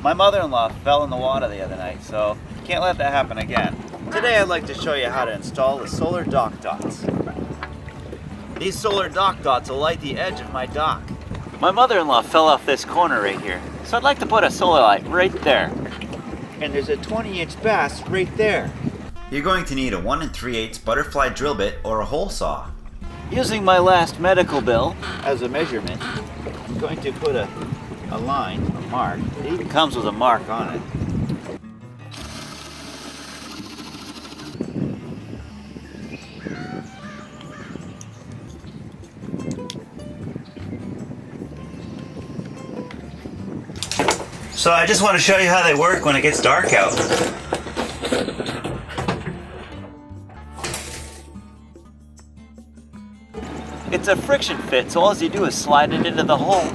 My mother-in-law fell in the water the other night, so can't let that happen again. Today I'd like to show you how to install the solar dock dots. These solar dock dots will light the edge of my dock. My mother-in-law fell off this corner right here, so I'd like to put a solar light right there. And there's a 20-inch bass right there. You're going to need a 1 3/8 butterfly drill bit or a hole saw. Using my last medical bill as a measurement, I'm going to put a line, a mark. It even comes with a mark on it. So I just want to show you how they work when it gets dark out. It's a friction fit, so all you do is slide it into the hole.